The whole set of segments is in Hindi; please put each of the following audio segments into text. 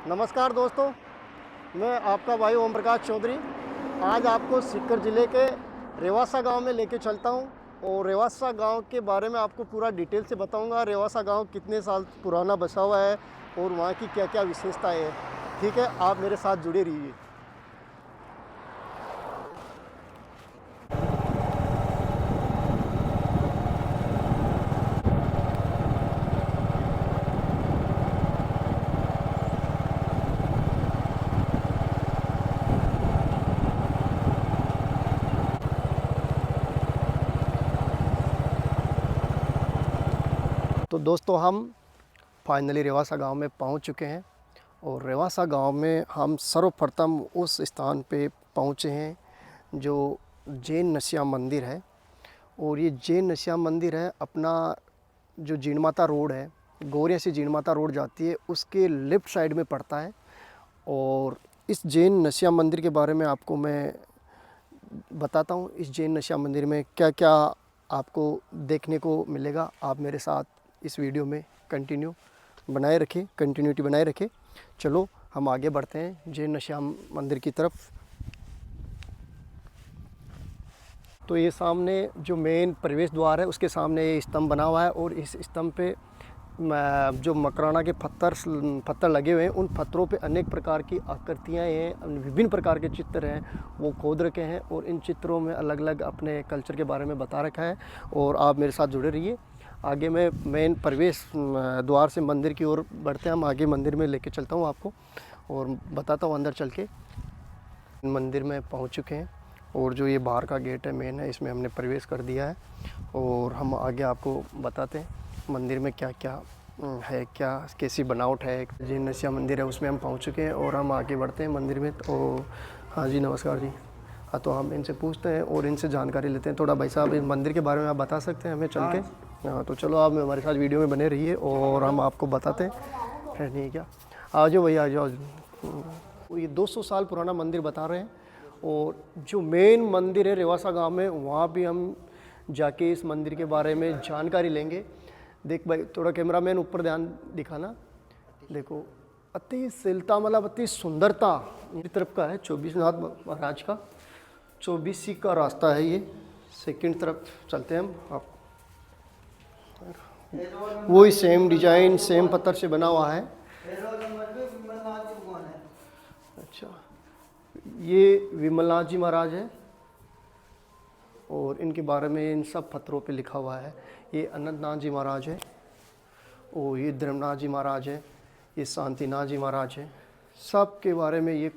नमस्कार दोस्तों, मैं आपका भाई ओम प्रकाश चौधरी आज आपको सीकर ज़िले के रेवासा गांव में लेके चलता हूं और रेवासा गांव के बारे में आपको पूरा डिटेल से बताऊंगा। रेवासा गांव कितने साल पुराना बसा हुआ है और वहां की क्या क्या विशेषताएं हैं। ठीक है, आप मेरे साथ जुड़े रहिए। तो दोस्तों, हम फाइनली रेवासा गांव में पहुंच चुके हैं और रेवासा गांव में हम सर्वप्रथम उस स्थान पे पहुंचे हैं जो जैन नशिया मंदिर है। और ये जैन नशिया मंदिर है अपना जो जीणमाता रोड है, गौरिया से जीणमाता रोड जाती है, उसके लेफ़्ट साइड में पड़ता है। और इस जैन नशिया मंदिर के बारे में आपको मैं बताता हूँ। इस जैन नशिया मंदिर में क्या क्या आपको देखने को मिलेगा। आप मेरे साथ इस वीडियो में कंटिन्यूटी बनाए रखें। चलो हम आगे बढ़ते हैं जैन नशिया मंदिर की तरफ। तो ये सामने जो मेन प्रवेश द्वार है उसके सामने ये स्तंभ बना हुआ है और इस स्तंभ पे जो मकराना के पत्थर लगे हुए हैं, उन पत्थरों पे अनेक प्रकार की आकृतियाँ हैं, विभिन्न प्रकार के चित्र हैं, वो खोद रखे हैं और इन चित्रों में अलग अलग अपने कल्चर के बारे में बता रखा है। और आप मेरे साथ जुड़े रहिए। आगे मैं मेन प्रवेश द्वार से मंदिर की ओर बढ़ते हैं। हम आगे मंदिर में लेके चलता हूँ आपको और बताता हूँ अंदर चल के। मंदिर में पहुँच चुके हैं और जो ये बाहर का गेट है मेन है, इसमें हमने प्रवेश कर दिया है और हम आगे आपको बताते हैं मंदिर में क्या क्या है, क्या कैसी बनावट है। जैन नशिया मंदिर है उसमें हम पहुंच चुके हैं और हम आगे बढ़ते हैं मंदिर में। तो हाँ जी, नमस्कार जी। हाँ, तो हम इनसे पूछते हैं और इनसे जानकारी लेते हैं थोड़ा। भाई साहब, इस मंदिर के बारे में आप बता सकते हैं हमें चल के? हाँ, तो चलो आप हमारे साथ वीडियो में बने रहिए और हम आपको बताते हैं। नहीं क्या, आ जाओ भैया, आ जाओ। ये 200 साल पुराना मंदिर बता रहे हैं और जो मेन मंदिर है रेवासा गांव में, वहाँ भी हम जाके इस मंदिर के बारे में जानकारी लेंगे। देख भाई, थोड़ा कैमरामैन ऊपर ध्यान दिखाना। देखो, अति शीलता मतलब अति सुंदरता इस तरफ का है। 24नाथ महाराज का 24 का रास्ता है ये। सेकंड तरफ चलते हैं हम। आप वही सेम डिजाइन सेम पत्थर से बना हुआ है। अच्छा, ये विमलनाथ जी महाराज है और इनके बारे में इन सब पत्थरों पे लिखा हुआ है। ये अनंतनाथ जी महाराज है और ये धर्मनाथ जी महाराज है, ये शांतिनाथ जी महाराज है। सब के बारे में ये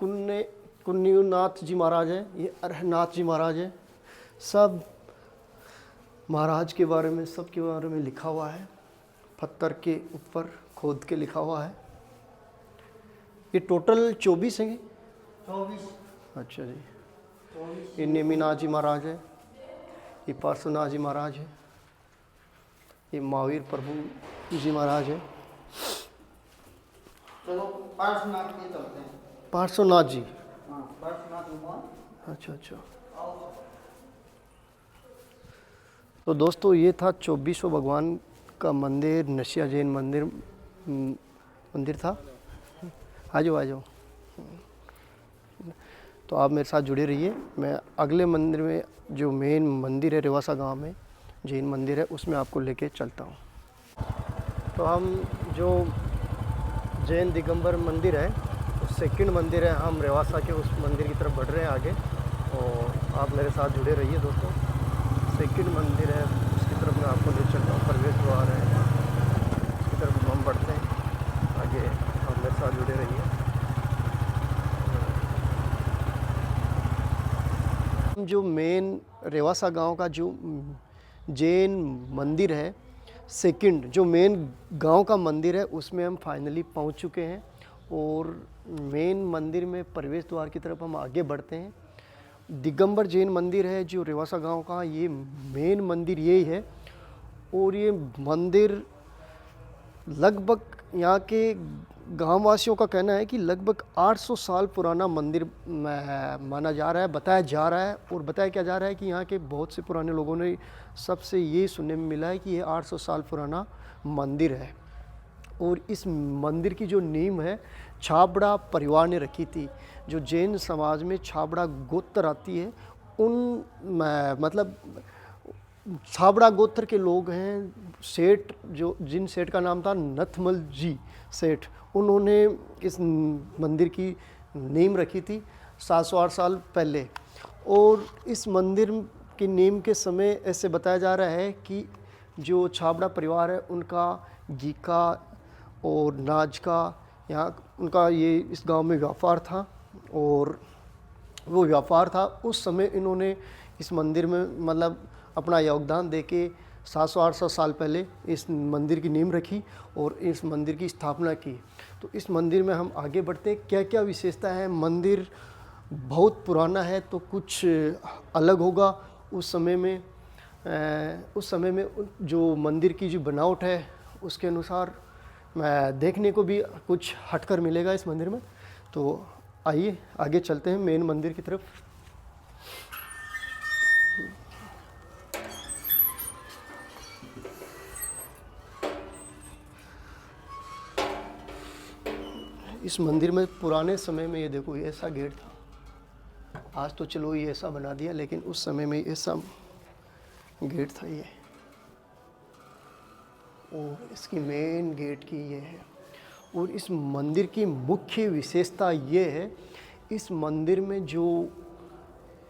कुन्नीनाथ जी महाराज है, ये अरहनाथ जी महाराज है। सब महाराज के बारे में, सब के बारे में लिखा हुआ है, पत्थर के ऊपर खोद के लिखा हुआ है। ये टोटल 24 हैं। 24। अच्छा जी। ये नेमिनाथ जी महाराज है, ये पार्श्वनाथ जी महाराज है, ये महावीर प्रभु जी महाराज है। चलो पार्श्वनाथ के चलते हैं। पार्श्वनाथ जी, हाँ, पार्श्वनाथ भगवान। अच्छा अच्छा। तो दोस्तों, ये था 24वें भगवान का मंदिर, नशिया जैन मंदिर था। आ जाओ आ जाओ। तो आप मेरे साथ जुड़े रहिए। मैं अगले मंदिर में, जो मेन मंदिर है रेवासा गांव में जैन मंदिर है, उसमें आपको लेके चलता हूँ। तो हम जो जैन दिगंबर मंदिर है, उस सेकंड मंदिर है, हम रेवासा के उस मंदिर की तरफ बढ़ रहे हैं आगे और आप मेरे साथ जुड़े रहिए दोस्तों। सेकंड मंदिर है, उसकी तरफ मैं आपको ले चलता हूँ। प्रवेश द्वार है, उसकी तरफ हम बढ़ते हैं आगे। आप मेरे साथ जुड़े रहिए। जो मेन रेवासा गांव का जो जैन मंदिर है, सेकंड जो मेन गांव का मंदिर है, उसमें हम फाइनली पहुंच चुके हैं और मेन मंदिर में प्रवेश द्वार की तरफ हम आगे बढ़ते हैं। दिगंबर जैन मंदिर है जो रेवासा गांव का, ये मेन मंदिर यही है। और ये मंदिर लगभग, यहाँ के गांव वासियों का कहना है कि लगभग 800 साल पुराना मंदिर माना जा रहा है, बताया जा रहा है। और बताया क्या जा रहा है कि यहाँ के बहुत से पुराने लोगों ने सबसे ये सुनने में मिला है कि ये 800 साल पुराना मंदिर है। और इस मंदिर की जो नींव है छाबड़ा परिवार ने रखी थी। जो जैन समाज में छाबड़ा गोत्र आती है उन मतलब छाबड़ा गोत्र के लोग हैं। सेठ जो जिन सेठ का नाम था नथमल जी सेठ, उन्होंने इस मंदिर की नींव रखी थी 708 साल पहले। और इस मंदिर की नींव के समय ऐसे बताया जा रहा है कि जो छाबड़ा परिवार है उनका घी का और नाज का यहाँ उनका ये इस गांव में व्यापार था, और वो व्यापार था उस समय इन्होंने इस मंदिर में मतलब अपना योगदान देके 700-800 साल पहले इस मंदिर की नींव रखी और इस मंदिर की स्थापना की। तो इस मंदिर में हम आगे बढ़ते हैं, क्या क्या विशेषता है। मंदिर बहुत पुराना है तो कुछ अलग होगा। उस समय में जो मंदिर की जो बनावट है उसके अनुसार देखने को भी कुछ हटकर मिलेगा इस मंदिर में। तो आइए आगे चलते हैं मेन मंदिर की तरफ। इस मंदिर में पुराने समय में ये देखो ये ऐसा गेट था। आज तो चलो ये ऐसा बना दिया, लेकिन उस समय में ऐसा गेट था ये, और इसकी मेन गेट की ये है। और इस मंदिर की मुख्य विशेषता ये है, इस मंदिर में जो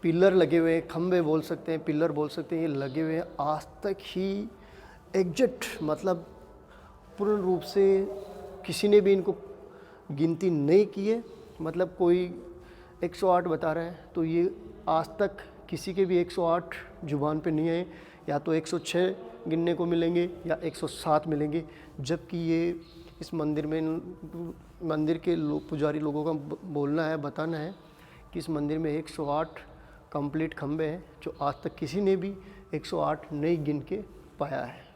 पिलर लगे हुए हैं, खम्भे बोल सकते हैं, पिलर बोल सकते हैं, ये लगे हुए हैं आज तक ही एग्जैक्ट मतलब पूर्ण रूप से किसी ने भी इनको गिनती नहीं की है। मतलब कोई 108 बता रहा है तो ये आज तक किसी के भी 108 जुबान पे नहीं आए, या तो 106 गिनने को मिलेंगे या 107 मिलेंगे। जबकि ये इस मंदिर में मंदिर के पुजारी लोगों का बोलना है, बताना है कि इस मंदिर में 108 कंप्लीट खंबे हैं, जो आज तक किसी ने भी 108 नहीं गिन के पाया है।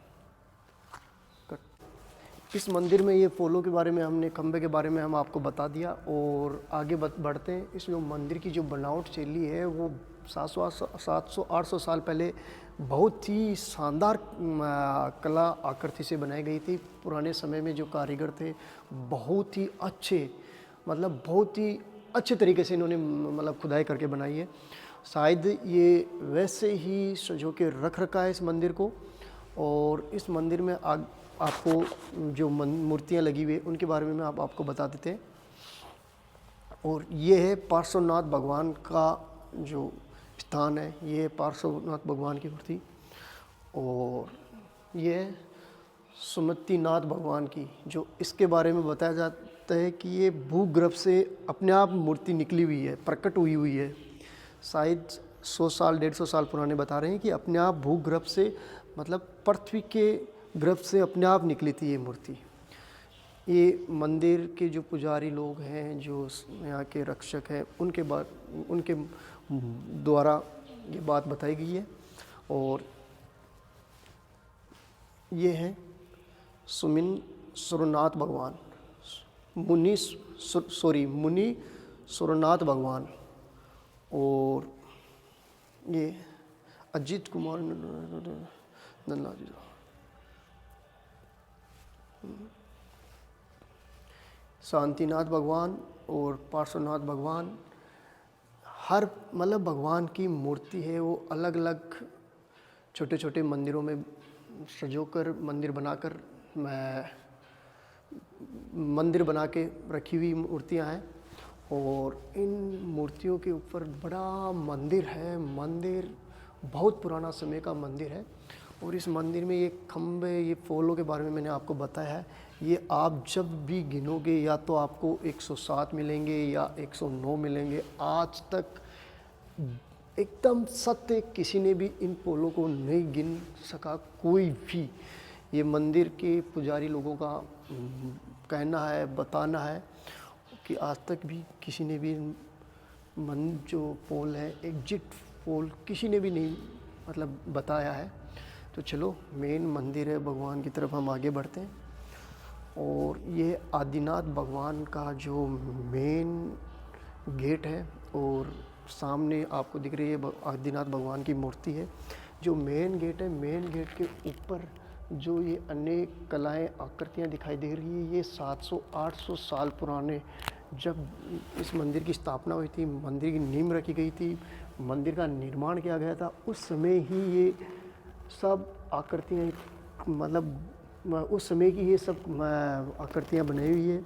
इस मंदिर में ये पोलो के बारे में हमने, खंबे के बारे में हम आपको बता दिया, और आगे बढ़ते हैं। इस जो मंदिर की जो बनावट शैली है वो 700-800 साल पहले बहुत ही शानदार कला आकृति से बनाई गई थी। पुराने समय में जो कारीगर थे बहुत ही अच्छे, मतलब बहुत ही अच्छे तरीके से इन्होंने मतलब खुदाई करके बनाई है। शायद ये वैसे ही सजो के रख रखा है इस मंदिर को। और इस मंदिर में आपको जो मूर्तियाँ लगी हुई है उनके बारे में आपको बता देते हैं। और ये है पार्श्वनाथ भगवान का जो स्थान है, ये है पार्श्वनाथ भगवान की मूर्ति। और ये है सुमतिनाथ भगवान की, जो इसके बारे में बताया जाता है कि ये भूगर्भ से अपने आप मूर्ति निकली हुई है, प्रकट हुई है। शायद 100 साल 150 साल पुराने बता रहे हैं कि अपने आप भूगर्भ से मतलब पृथ्वी के गर्भ से अपने आप निकली थी ये मूर्ति। ये मंदिर के जो पुजारी लोग हैं, जो यहाँ के रक्षक हैं, उनके द्वारा ये बात बताई गई है। और ये हैं मुनि सुरनाथ भगवान। और ये अजीत कुमार नन्ना जी, शांतिनाथ भगवान और पार्श्वनाथ भगवान, हर मतलब भगवान की मूर्ति है वो अलग अलग छोटे छोटे मंदिरों में सजोकर मंदिर बना के रखी हुई मूर्तियां हैं। और इन मूर्तियों के ऊपर बड़ा मंदिर है। मंदिर बहुत पुराना समय का मंदिर है। और इस मंदिर में ये खम्भे, ये पोलों के बारे में मैंने आपको बताया है। ये आप जब भी गिनोगे या तो आपको 107 मिलेंगे या 109 मिलेंगे। आज तक एकदम सत्य किसी ने भी इन पोलों को नहीं गिन सका, कोई भी। ये मंदिर के पुजारी लोगों का कहना है, बताना है कि आज तक भी किसी ने भी जो पोल है, एग्जिट पोल किसी ने भी नहीं मतलब बताया है। तो चलो मेन मंदिर है भगवान की तरफ हम आगे बढ़ते हैं। और ये आदिनाथ भगवान का जो मेन गेट है, और सामने आपको दिख रही है आदिनाथ भगवान की मूर्ति है। जो मेन गेट है, मेन गेट के ऊपर जो ये अनेक कलाएं आकृतियां दिखाई दे रही है, ये 700-800 साल पुराने, जब इस मंदिर की स्थापना हुई थी, मंदिर की नींव रखी गई थी, मंदिर का निर्माण किया गया था, उस समय ही ये सब आकृतियाँ, मतलब उस समय की ये सब आकृतियाँ बनाई हुई है।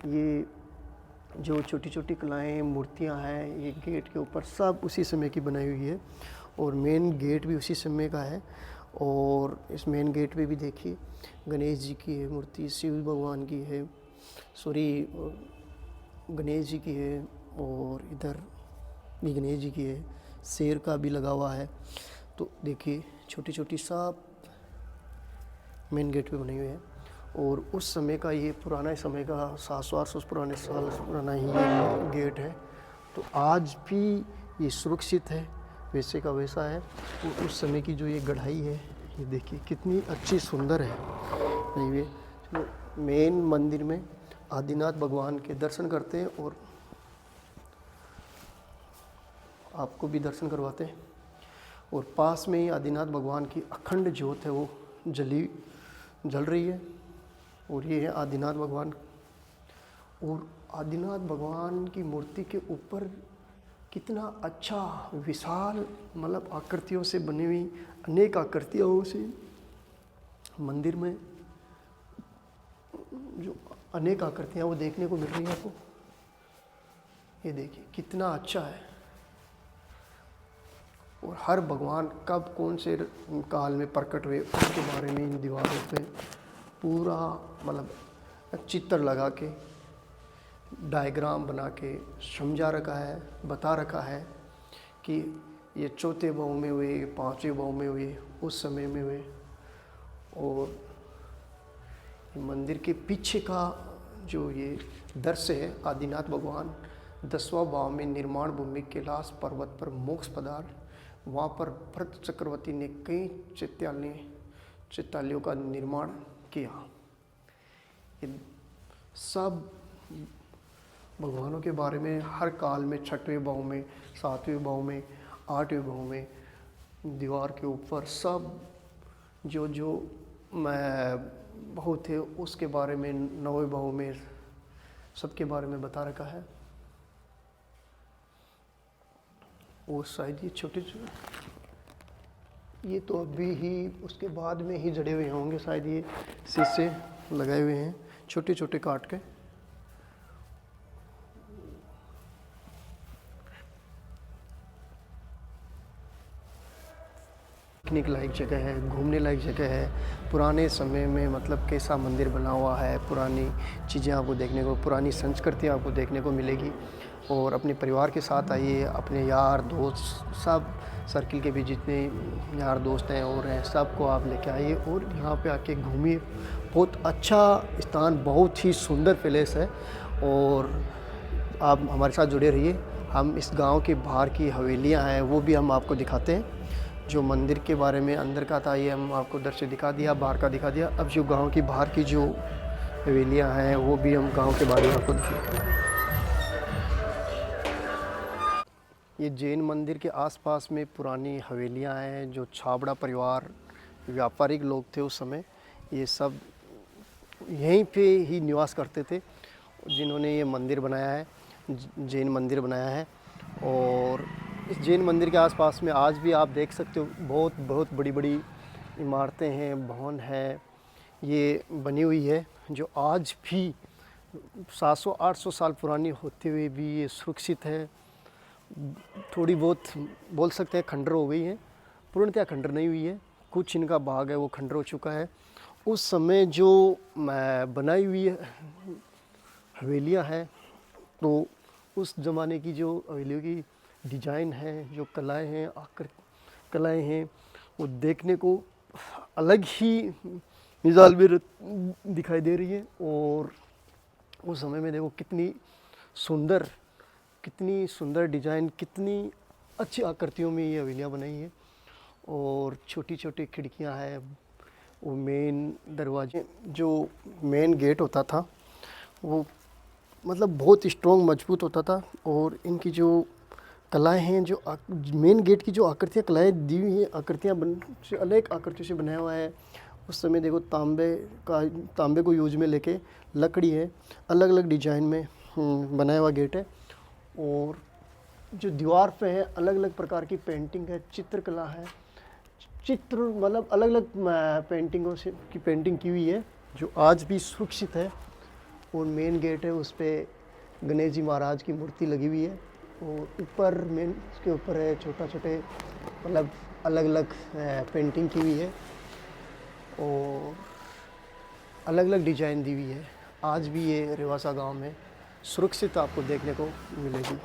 ये जो छोटी छोटी कलाएँ, मूर्तियाँ हैं, ये गेट के ऊपर सब उसी समय की बनाई हुई है। और मेन गेट भी उसी समय का है। और इस मेन गेट पे भी देखिए गणेश जी की है मूर्ति, शिव भगवान की है, सॉरी गणेश जी की है, और इधर भी गणेश जी की है, शेर का भी लगा हुआ है। तो देखिए छोटी छोटी सब मेन गेट पे बनी हुई है। और उस समय का, ये पुराना समय का 700-800 पुराने साल पुराना ही ये गेट है। तो आज भी ये सुरक्षित है, वैसे का वैसा है। और उस समय की जो ये गढ़ाई है, ये देखिए कितनी अच्छी सुंदर है। ये चलो मेन मंदिर में आदिनाथ भगवान के दर्शन करते हैं और आपको भी दर्शन करवाते हैं। और पास में ही आदिनाथ भगवान की अखंड ज्योत है, वो जल रही है। और ये है आदिनाथ भगवान। और आदिनाथ भगवान की मूर्ति के ऊपर कितना अच्छा विशाल, मतलब आकृतियों से बनी हुई अनेक आकृतियों से मंदिर में जो अनेक आकृतियाँ वो देखने को मिल रही है आपको। ये देखिए कितना अच्छा है। और हर भगवान कब कौन से काल में प्रकट हुए उसके बारे में इन दीवारों पे पूरा, मतलब चित्र लगा के, डायग्राम बना के समझा रखा है, बता रखा है कि ये चौथे भाव में हुए, पांचवें भाव में हुए, उस समय में हुए। और मंदिर के पीछे का जो ये दृश्य है, आदिनाथ भगवान 10वां भाव में निर्माण भूमि कैलाश पर्वत पर मोक्ष पदार्थ, वहाँ पर भरत चक्रवर्ती ने कई चित्रालयों का निर्माण किया। ये सब भगवानों के बारे में हर काल में 6वें भाव में, 7वें भाव में, 8वें भाव में दीवार के ऊपर सब जो जो भाव थे उसके बारे में, 9वें भाव में सबके बारे में बता रखा है। और शायद ये छोटे ये तो अभी ही उसके बाद में ही जड़े हुए होंगे, शायद ये शीशे लगाए हुए हैं छोटे छोटे काट के। पिकनिक लायक जगह है, घूमने लायक जगह है। पुराने समय में मतलब कैसा मंदिर बना हुआ है, पुरानी चीज़ें आपको देखने को, पुरानी संस्कृति आपको देखने को मिलेगी। और अपने परिवार के साथ आइए, अपने यार दोस्त सब सर्किल के भी जितने यार दोस्त हैं और हैं सबको आप लेके आइए और यहाँ पे आके घूमिए। बहुत अच्छा स्थान, बहुत ही सुंदर प्लेस है। और आप हमारे साथ जुड़े रहिए। हम इस गांव के बाहर की हवेलियां हैं वो भी हम आपको दिखाते हैं। जो मंदिर के बारे में अंदर का था ये हम आपको उधर से दिखा दिया, बाहर का दिखा दिया। अब जो गांव की बाहर की जो हवेलियां हैं वो भी हम गांव के बारे में आपको दिखाते हैं। ये जैन मंदिर के आसपास में पुरानी हवेलियां हैं। जो छाबड़ा परिवार, व्यापारिक लोग थे उस समय, ये सब यहीं पे ही निवास करते थे जिन्होंने ये मंदिर बनाया है, जैन मंदिर बनाया है। और इस जैन मंदिर के आसपास में आज भी आप देख सकते हो बहुत बहुत बड़ी बड़ी इमारतें हैं, भवन है, ये बनी हुई है जो आज भी 700-800 साल पुरानी होते हुए भी ये सुरक्षित है। थोड़ी बहुत बोल सकते हैं खंडर हो गई है, पूर्णतः खंडर नहीं हुई है, कुछ इनका भाग है वो खंडर हो चुका है। उस समय जो बनाई हुई हवेलियां हैं, तो उस ज़माने की जो हवेलियों की डिजाइन है, जो कलाएं हैं, कलाएं हैं, वो देखने को अलग ही मिसाल में दिखाई दे रही है। और उस समय में देखो कितनी सुंदर डिजाइन, कितनी अच्छी आकृतियों में ये हवेलियाँ बनाई हैं। और छोटी छोटी खिड़कियाँ हैं, वो मेन दरवाजे, जो मेन गेट होता था वो मतलब बहुत स्ट्रॉन्ग मजबूत होता था। और इनकी जो कलाएं हैं, जो मेन गेट की जो आकृतियाँ कलाएं दी हुई हैं, आकृतियाँ अलग आकृतियों से बनाया हुआ है। उस समय देखो तांबे को यूज में लेके लकड़ी है, अलग अलग डिजाइन में बनाया हुआ गेट है। और जो दीवार पे है अलग अलग प्रकार की पेंटिंग है, चित्रकला है, चित्र मतलब अलग अलग पेंटिंगों से की पेंटिंग की हुई है जो आज भी सुरक्षित है। और मेन गेट है, उस पर गणेश जी महाराज की मूर्ति लगी हुई है। और ऊपर मेन उसके ऊपर है छोटा छोटे मतलब अलग अलग पेंटिंग की हुई है और अलग अलग डिजाइन दी हुई है। आज भी ये रेवासा गांव में सुरक्षित आपको देखने को मिलेगी।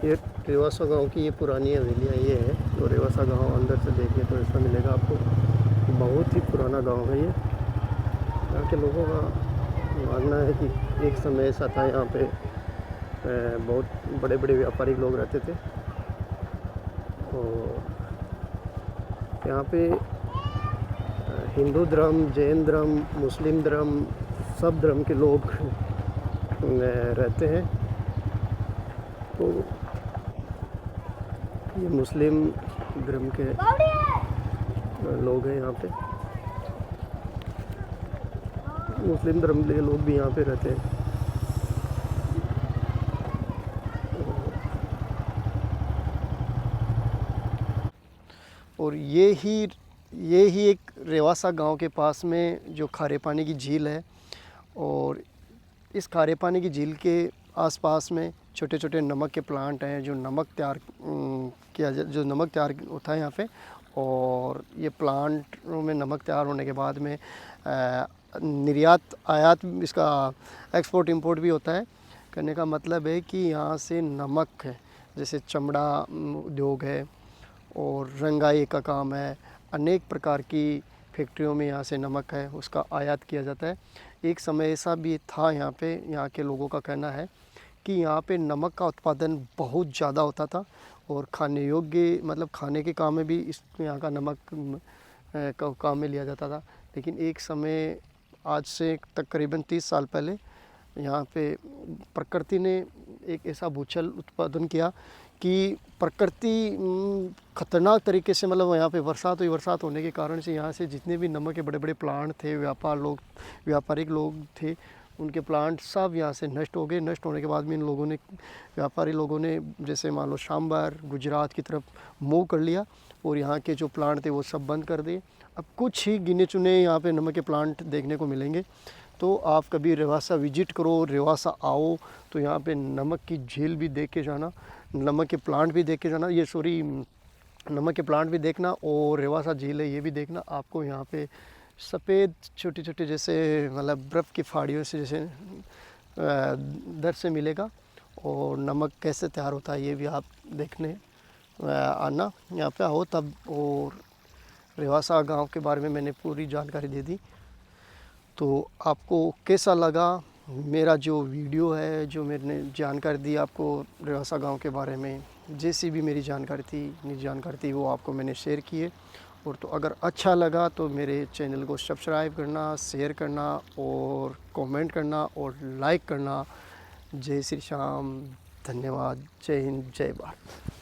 ये रेवासा गांव की ये पुरानी हवेलियाँ ये है। तो रेवासा गांव अंदर से देखिए तो ऐसा मिलेगा आपको, बहुत ही पुराना गांव है ये। यहाँ के लोगों का मानना है कि एक समय ऐसा था यहाँ पे बहुत बड़े बड़े व्यापारी लोग रहते थे और यहाँ पे हिंदू धर्म, जैन धर्म, मुस्लिम धर्म, सब धर्म के लोग रहते हैं। तो ये मुस्लिम धर्म के लोग हैं यहाँ पे, मुस्लिम धर्म के लोग भी यहाँ पे रहते हैं। और ये ही एक रेवासा गांव के पास में जो खारे पानी की झील है। और इस खारे पानी की झील के आसपास में छोटे छोटे नमक के प्लांट हैं जो नमक तैयार होता है यहाँ पे। और ये प्लांटों में नमक तैयार होने के बाद में निर्यात आयात इसका एक्सपोर्ट इंपोर्ट भी होता है। करने का मतलब है कि यहाँ से नमक है, जैसे चमड़ा उद्योग है और रंगाई का काम है, अनेक प्रकार की फैक्ट्रियों में यहाँ से नमक है उसका आयात किया जाता है। एक समय ऐसा भी था यहाँ पे, यहाँ के लोगों का कहना है कि यहाँ पे नमक का उत्पादन बहुत ज़्यादा होता था और खाने योग्य मतलब खाने के काम में भी इस यहाँ का नमक काम में लिया जाता था। लेकिन एक समय आज से तकरीबन 30 साल पहले यहाँ पे प्रकृति ने एक ऐसा भूचल उत्पादन किया कि प्रकृति खतरनाक तरीके से मतलब यहाँ पे बरसात होने के कारण से यहाँ से जितने भी नमक के बड़े बड़े प्लांट थे, व्यापारिक लोग थे, उनके प्लांट सब यहाँ से नष्ट हो गए। नष्ट होने के बाद में इन लोगों ने, व्यापारी लोगों ने जैसे मान लो सांबर गुजरात की तरफ मूव कर लिया और यहाँ के जो प्लांट थे वो सब बंद कर दिए। अब कुछ ही गिने चुने यहाँ पे नमक के प्लांट देखने को मिलेंगे। तो आप कभी रेवासा विजिट करो, रेवासा आओ तो यहाँ पे नमक की झील भी देख के जाना, नमक के प्लांट भी देख के जाना, नमक के प्लांट भी देखना और रेवासा झील है ये भी देखना। आपको यहाँ पे सफ़ेद छोटे छोटे जैसे मतलब बर्फ़ की फाड़ियों से जैसे दर से मिलेगा और नमक कैसे तैयार होता है ये भी आप देखने आना यहाँ पे आओ तब। और रेवासा गांव के बारे में मैंने पूरी जानकारी दे दी। तो आपको कैसा लगा मेरा जो वीडियो है, जो मैंने जानकारी दी आपको रेवासा गांव के बारे में, जैसी भी मेरी जानकारी थी वो आपको मैंने शेयर की है। और तो अगर अच्छा लगा तो मेरे चैनल को सब्सक्राइब करना, शेयर करना और कमेंट करना और लाइक करना। जय श्री श्याम, धन्यवाद, जय हिंद, जय भारत।